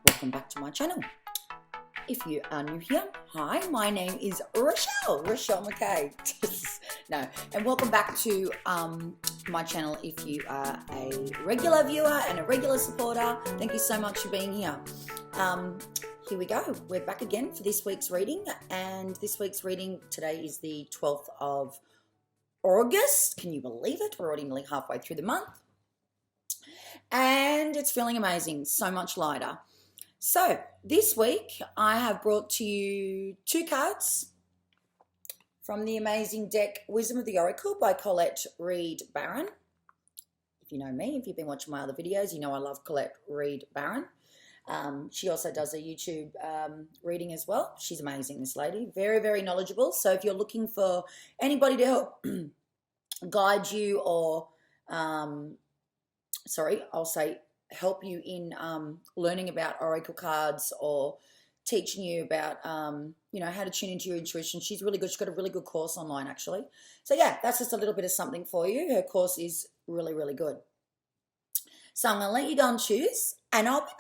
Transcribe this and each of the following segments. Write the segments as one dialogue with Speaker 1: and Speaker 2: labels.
Speaker 1: Welcome back to my channel. If you are new here, hi, my name is Rechelle Mackay. No, and welcome back to my channel if you are a regular viewer and a regular supporter. Thank you so much for being here. Here we go. We're back again for this week's reading, and this week's reading today is the 12th of August. Can you believe it? We're already nearly halfway through the month. And it's feeling amazing, so much lighter. So this week I have brought to you two cards from the amazing deck Wisdom of the Oracle by Colette Reid Baron. If you know me, if you've been watching my other videos, you know I love Colette Reid Baron. She also does a YouTube reading as well. She's amazing, this lady. Very, very knowledgeable. So if you're looking for anybody to help guide you or help you in learning about oracle cards or teaching you about, how to tune into your intuition. She's really good. She's got a really good course online, actually. So, yeah, that's just a little bit of something for you. Her course is really, really good. So I'm going to let you go and choose, and I'll be back.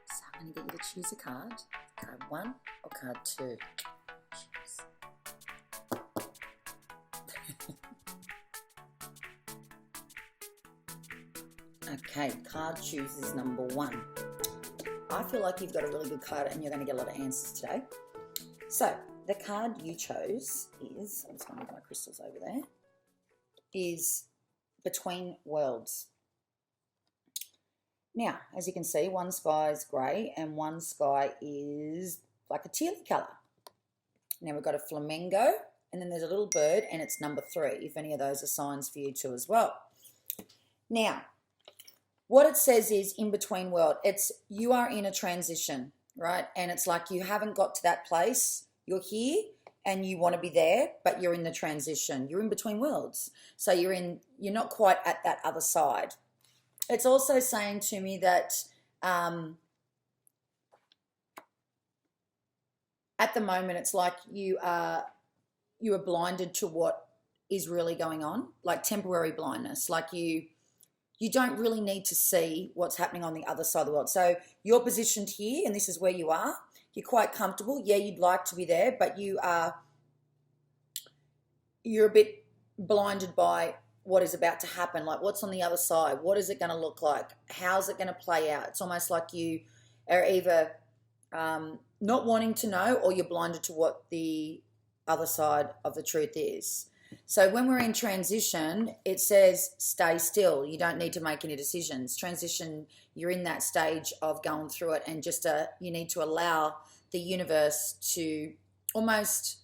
Speaker 1: So I'm going to get you to choose a card. Card 1 or card 2. Choose. Okay, card chooses number 1. I feel like you've got a really good card and you're going to get a lot of answers today. So, the card you chose is, I'm just going to get my crystals over there, is Between Worlds. Now, as you can see, one sky is grey and one sky is like a tealy colour. Now, we've got a flamingo and then there's a little bird and it's number 3, if any of those are signs for you too as well. Now, what it says is in between world. It's you are in a transition, right? And it's like you haven't got to that place. You're here and you want to be there, but you're in the transition. You're in between worlds. So you're not quite at that other side. It's also saying to me that at the moment it's like you are blinded to what is really going on, like temporary blindness, like you don't really need to see what's happening on the other side of the world. So you're positioned here and this is where you are. You're quite comfortable. Yeah, you'd like to be there, but you're a bit blinded by what is about to happen. Like what's on the other side? What is it going to look like? How's it going to play out? It's almost like you are either not wanting to know or you're blinded to what the other side of the truth is. So when we're in transition, it says stay still. You don't need to make any decisions. Transition, you're in that stage of going through it and just you need to allow the universe to almost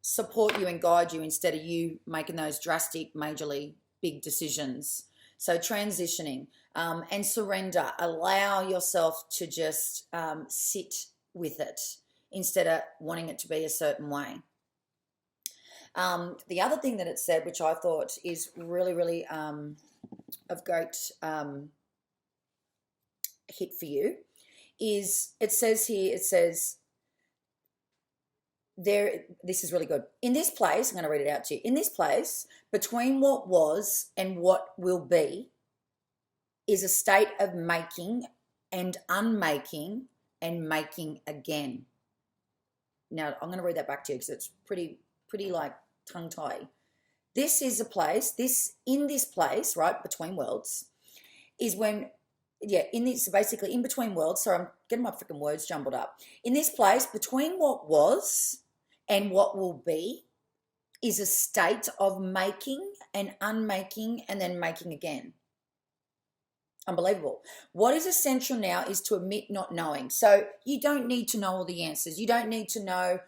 Speaker 1: support you and guide you instead of you making those drastic, majorly big decisions. So transitioning and surrender. Allow yourself to just sit with it instead of wanting it to be a certain way. The other thing that it said, which I thought is really, really of great hit for you, is it says here, this is really good. In this place, I'm going to read it out to you. In this place, between what was and what will be is a state of making and unmaking and making again. Now, I'm going to read that back to you because it's pretty like tongue-tie. This is a place, in this place, right, between worlds, is when, basically in between worlds, sorry, I'm getting my freaking words jumbled up. In this place, between what was and what will be is a state of making and unmaking and then making again. Unbelievable. What is essential now is to admit not knowing. So you don't need to know all the answers. You don't need to know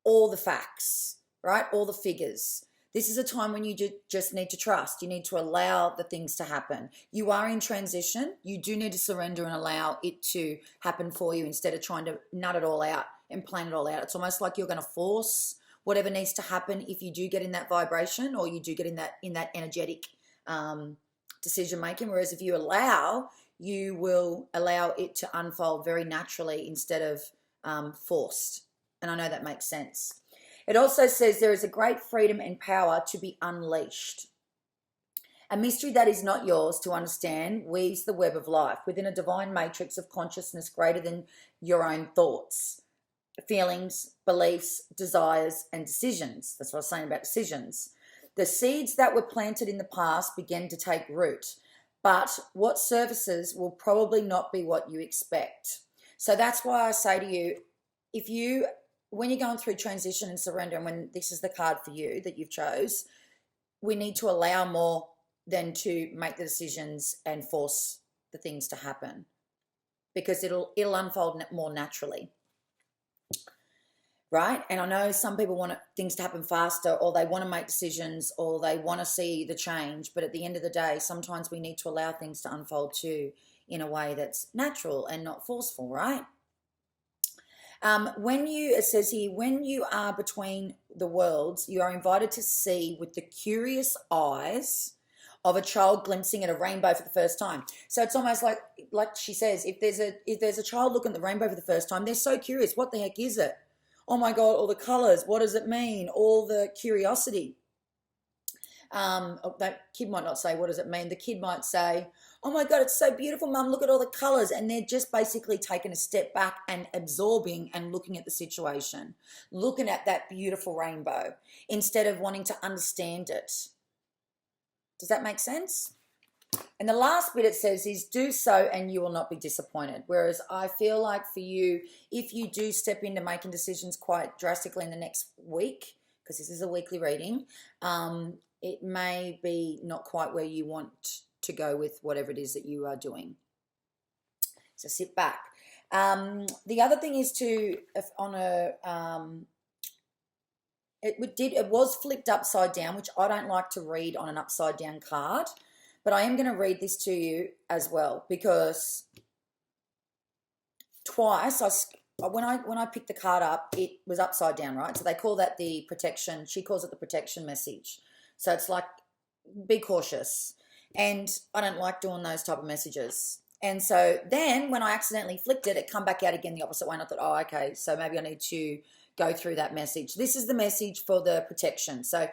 Speaker 1: all the facts, right? All the figures. This is a time when you just need to trust. You need to allow the things to happen. You are in transition. You do need to surrender and allow it to happen for you instead of trying to nut it all out and plan it all out. It's almost like you're going to force whatever needs to happen if you do get in that vibration or you do get in that energetic decision making. Whereas if you allow, you will allow it to unfold very naturally instead of forced. And I know that makes sense. It also says there is a great freedom and power to be unleashed. A mystery that is not yours to understand weaves the web of life within a divine matrix of consciousness greater than your own thoughts, feelings, beliefs, desires, and decisions. That's what I was saying about decisions. The seeds that were planted in the past begin to take root, but what surfaces will probably not be what you expect. So that's why I say to you, when you're going through transition and surrender, and when this is the card for you that you've chose, we need to allow more than to make the decisions and force the things to happen, because it'll unfold more naturally. Right? And I know some people want things to happen faster, or they want to make decisions, or they want to see the change. But at the end of the day, sometimes we need to allow things to unfold too in a way that's natural and not forceful, right? It says here, when you are between the worlds, you are invited to see with the curious eyes of a child glimpsing at a rainbow for the first time. So it's almost like she says, if there's a child looking at the rainbow for the first time, they're so curious. What the heck is it? Oh my God, all the colors. What does it mean? All the curiosity. That kid might not say, what does it mean? The kid might say, oh my God, it's so beautiful, Mum. Look at all the colors. And they're just basically taking a step back and absorbing and looking at the situation, looking at that beautiful rainbow instead of wanting to understand it. Does that make sense? And the last bit it says is, do so and you will not be disappointed. Whereas I feel like for you, if you do step into making decisions quite drastically in the next week, because this is a weekly reading, it may be not quite where you want to go with whatever it is that you are doing. So sit back. The other thing is it was flipped upside down, which I don't like to read on an upside down card. But I am going to read this to you as well, because twice when I picked the card up, it was upside down, right? So they call that the protection. She calls it the protection message. So it's like, be cautious. And I don't like doing those type of messages. And so then when I accidentally flipped it, it come back out again the opposite way. And I thought, oh, okay, so maybe I need to go through that message. This is the message for the protection. So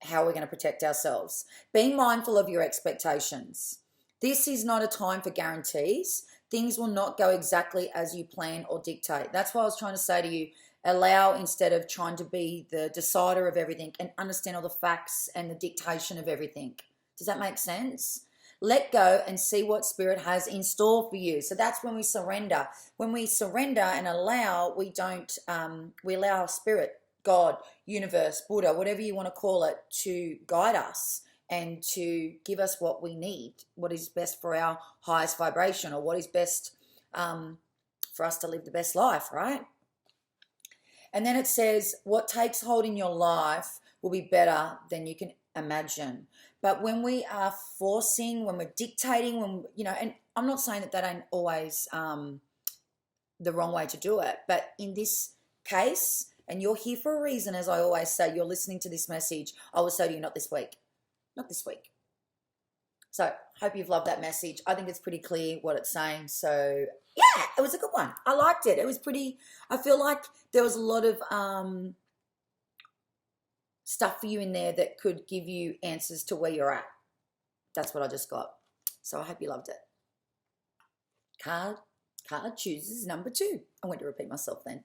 Speaker 1: how are we going to protect ourselves? Being mindful of your expectations. This is not a time for guarantees. Things will not go exactly as you plan or dictate. That's why I was trying to say to you, allow instead of trying to be the decider of everything and understand all the facts and the dictation of everything. Does that make sense? Let go and see what Spirit has in store for you. So that's when we surrender. When we surrender and allow, we allow Spirit, God, universe, Buddha, whatever you want to call it, to guide us and to give us what we need, what is best for our highest vibration, or what is best for us to live the best life, right? And then it says, what takes hold in your life will be better than you can imagine. But when we are forcing, when we're dictating, and I'm not saying that ain't always the wrong way to do it, but in this case, and you're here for a reason, as I always say, you're listening to this message, I will say to you, not this week. Not this week. So hope you've loved that message. I think it's pretty clear what it's saying. So yeah, it was a good one. I liked it. It was pretty, I feel like there was a lot of stuff for you in there that could give you answers to where you're at. That's what I just got. So I hope you loved it. Card chooses number 2. I went to repeat myself then.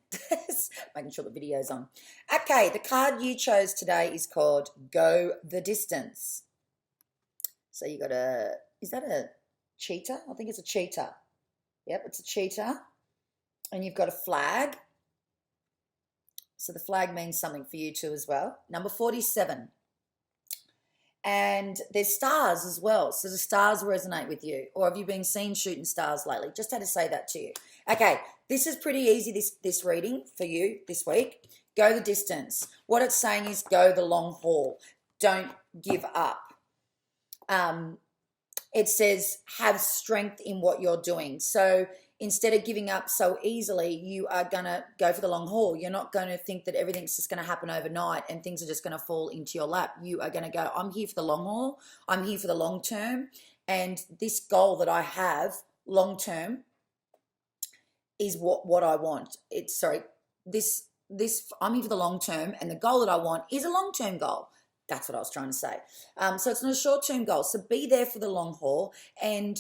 Speaker 1: Making sure the video's on. Okay, the card you chose today is called Go the Distance. So you got is that a cheetah? I think it's a cheetah. Yep, it's a cheetah. And you've got a flag. So the flag means something for you too as well. Number 47. And there's stars as well. So the stars resonate with you. Or have you been seen shooting stars lately? Just had to say that to you. Okay, this is pretty easy, this reading for you this week. Go the distance. What it's saying is go the long haul. Don't give up. It says have strength in what you're doing. So instead of giving up so easily, you are going to go for the long haul. You're not going to think that everything's just going to happen overnight and things are just going to fall into your lap. You are going to go, I'm here for the long haul. I'm here for the long term. And this goal that I have long term is what I want. I'm here for the long term, and the goal that I want is a long-term goal. That's what I was trying to say. So it's not a short-term goal. So be there for the long haul and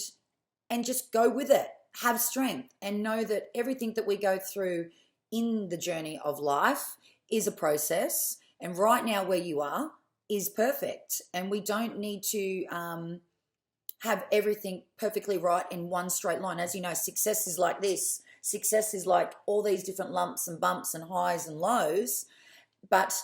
Speaker 1: just go with it. Have strength and know that everything that we go through in the journey of life is a process. And right now where you are is perfect. And we don't need to have everything perfectly right in one straight line. As you know, success is like this. Success is like all these different lumps and bumps and highs and lows. But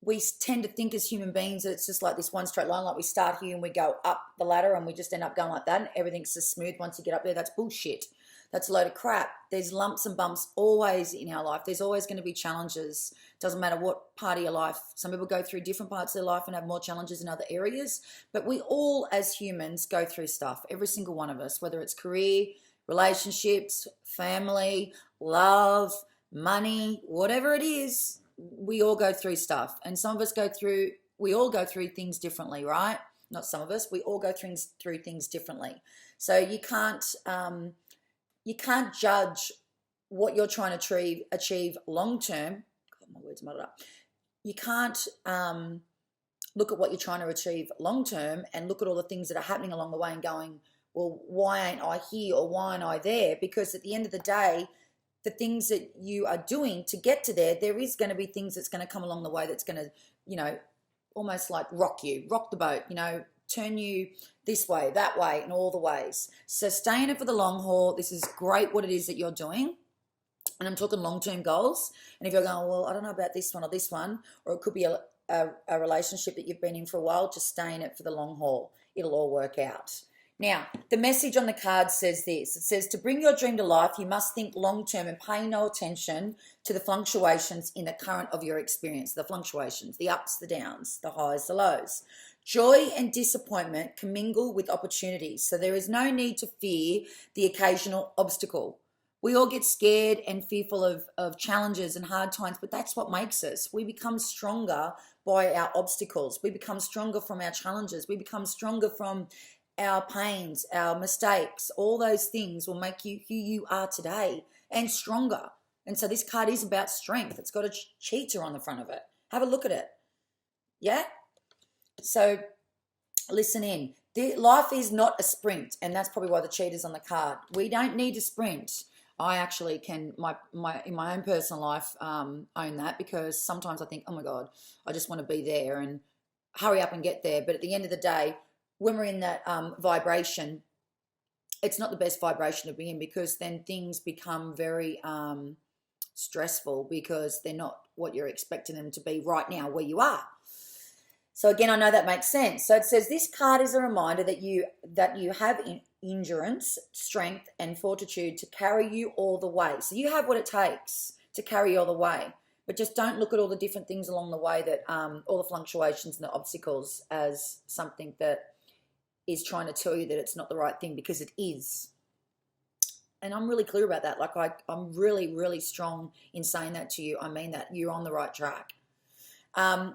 Speaker 1: we tend to think as human beings that it's just like this one straight line, like we start here and we go up the ladder and we just end up going like that and everything's just smooth once you get up there. That's bullshit. That's a load of crap. There's lumps and bumps always in our life. There's always going to be challenges. Doesn't matter what part of your life. Some people go through different parts of their life and have more challenges in other areas. But we all as humans go through stuff, every single one of us, whether it's career, relationships, family, love, money, whatever it is. We all go through stuff, and we all go through things differently, right? Not some of us, we all go through things differently. So you can't judge what you're trying to achieve long term. God, my words muddled up. You can't look at what you're trying to achieve long term and look at all the things that are happening along the way and going, well, why ain't I here or why ain't I there? Because at the end of the day, the things that you are doing to get to there is going to be things that's going to come along the way that's going to, almost like rock the boat, turn you this way, that way, and all the ways. So stay in it for the long haul. This is great what it is that you're doing. And I'm talking long-term goals. And if you're going, well, I don't know about this one, or it could be a relationship that you've been in for a while, just stay in it for the long haul. It'll all work out. Now, the message on the card says this. It says, to bring your dream to life, you must think long-term and pay no attention to the fluctuations in the current of your experience, the fluctuations, the ups, the downs, the highs, the lows. Joy and disappointment commingle with opportunities, so there is no need to fear the occasional obstacle. We all get scared and fearful of challenges and hard times, but that's what makes us. We become stronger by our obstacles. We become stronger from our challenges. We become stronger from our pains, our mistakes. All those things will make you who you are today and stronger. And so this card is about strength. It's got a cheetah on the front of it. Have a look at it. Yeah? So listen in. Life is not a sprint, and that's probably why the cheetah's on the card. We don't need to sprint. I actually can, in my own personal life, own that, because sometimes I think, oh my God, I just want to be there and hurry up and get there. But at the end of the day, when we're in that vibration, it's not the best vibration to be in, because then things become very stressful because they're not what you're expecting them to be right now where you are. So again, I know that makes sense. So it says this card is a reminder that you have endurance, strength, and fortitude to carry you all the way. So you have what it takes to carry you all the way. But just don't look at all the different things along the way, that all the fluctuations and the obstacles, as something that is trying to tell you that it's not the right thing, because it is. And I'm really clear about that. Like I'm really, really strong in saying that to you. I mean that. You're on the right track.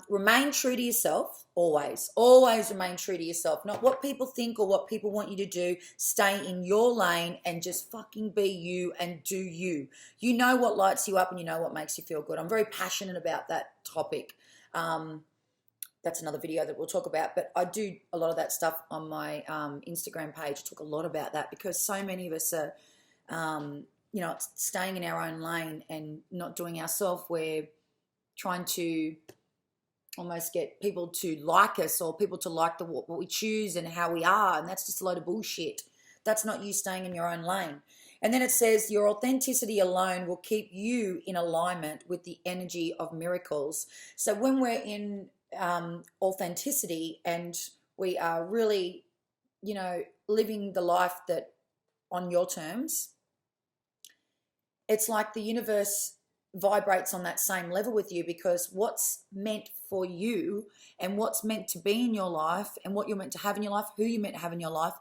Speaker 1: Remain true to yourself, always. Always remain true to yourself. Not what people think or what people want you to do. Stay in your lane and just fucking be you and do you. You know what lights you up and you know what makes you feel good. I'm very passionate about that topic. That's another video that we'll talk about, but I do a lot of that stuff on my Instagram page. I talk a lot about that, because so many of us are, staying in our own lane and not doing ourselves. We're trying to almost get people to like us, or people to like what we choose and how we are, and that's just a load of bullshit. That's not you staying in your own lane. And then it says your authenticity alone will keep you in alignment with the energy of miracles. So when we're in authenticity and we are really, living the life that on your terms, it's like the universe vibrates on that same level with you, because what's meant for you and what's meant to be in your life and what you're meant to have in your life, who you're meant to have in your life,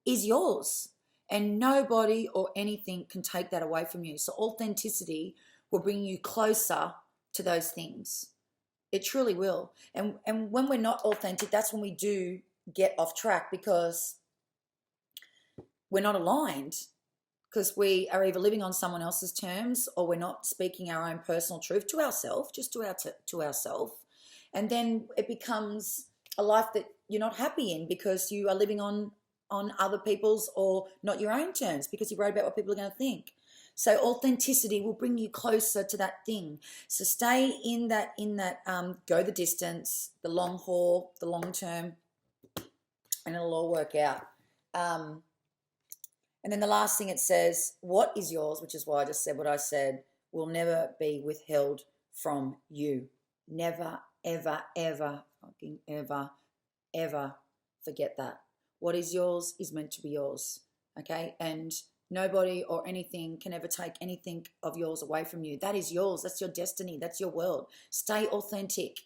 Speaker 1: is yours. And nobody or anything can take that away from you. So authenticity will bring you closer to those things. It truly will. And when we're not authentic, that's when we do get off track, because we're not aligned, because we are either living on someone else's terms, or we're not speaking our own personal truth to ourselves, just to ourselves. And then it becomes a life that you're not happy in because you are living on other people's or not your own terms because you're worried about what people are going to think. So authenticity will bring you closer to that thing. So stay in that, go the distance, the long haul, the long term, and it'll all work out. And then the last thing it says, what is yours, which is why I just said what I said, will never be withheld from you. Never, ever, ever, fucking ever, ever forget that. What is yours is meant to be yours, okay? And nobody or anything can ever take anything of yours away from you. That is yours. That's your destiny. That's your world. Stay authentic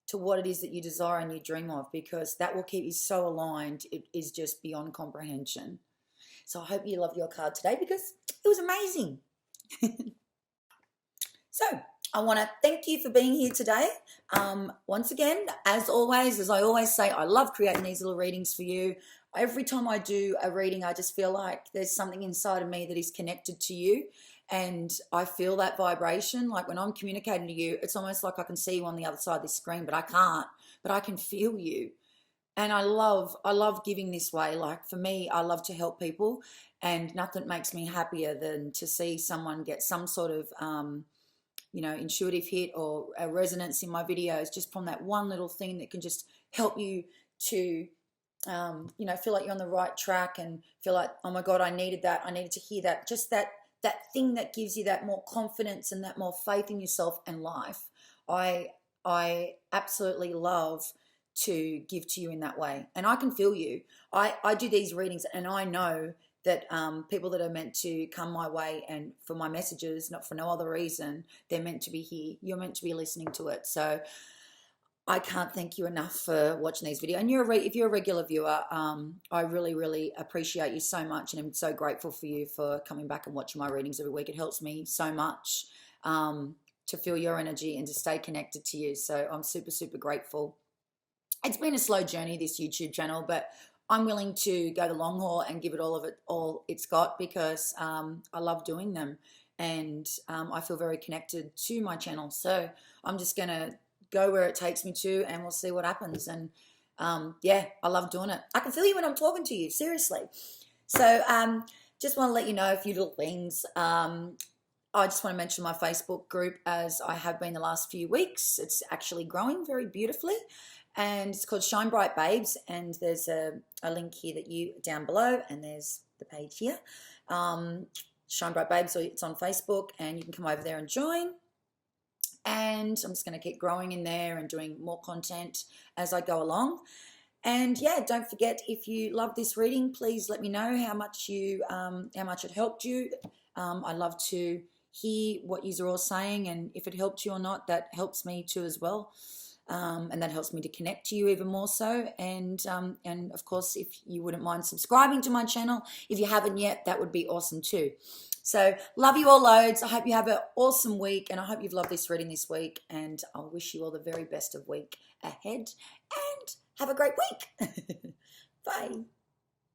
Speaker 1: to what it is that you desire and you dream of, because that will keep you so aligned. It is just beyond comprehension. So I hope you loved your card today because it was amazing. So I want to thank you for being here today. Once again, as always, as I always say, I love creating these little readings for you. Every time I do a reading, I just feel like there's something inside of me that is connected to you. And I feel that vibration. Like when I'm communicating to you, it's almost like I can see you on the other side of the screen, but I can't. But I can feel you. And I love giving this way. Like for me, I love to help people, and nothing makes me happier than to see someone get some sort of, intuitive hit or a resonance in my videos just from that one little thing that can just help you to, feel like you're on the right track and feel like, oh my God, I needed that. I needed to hear that. Just that thing that gives you that more confidence and that more faith in yourself and life. I absolutely love to give to you in that way. And I can feel you. I do these readings and I know that people that are meant to come my way and for my messages, not for no other reason, they're meant to be here. You're meant to be listening to it. So I can't thank you enough for watching these videos. And if you're a regular viewer, I really, really appreciate you so much. And I'm so grateful for you for coming back and watching my readings every week. It helps me so much to feel your energy and to stay connected to you. So I'm super, super grateful. It's been a slow journey, this YouTube channel, but I'm willing to go the long haul and give it all it's got, because I love doing them, and I feel very connected to my channel. So I'm just going to go where it takes me to, and we'll see what happens. And I love doing it. I can feel you when I'm talking to you, seriously. So just want to let you know a few little things. I just want to mention my Facebook group, as I have been the last few weeks. It's actually growing very beautifully. And it's called Shine Bright Babes, and there's a link here down below, and there's the page here. Shine Bright Babes, so it's on Facebook, and you can come over there and join. And I'm just going to keep growing in there and doing more content as I go along. And don't forget, if you love this reading, please let me know how much it helped you. I love to hear what you're all saying, and if it helped you or not, that helps me too as well. And that helps me to connect to you even more so. And of course, if you wouldn't mind subscribing to my channel, if you haven't yet, that would be awesome too. So love you all loads. I hope you have an awesome week, and I hope you've loved this reading this week, and I'll wish you all the very best of week ahead, and have a great week. Bye.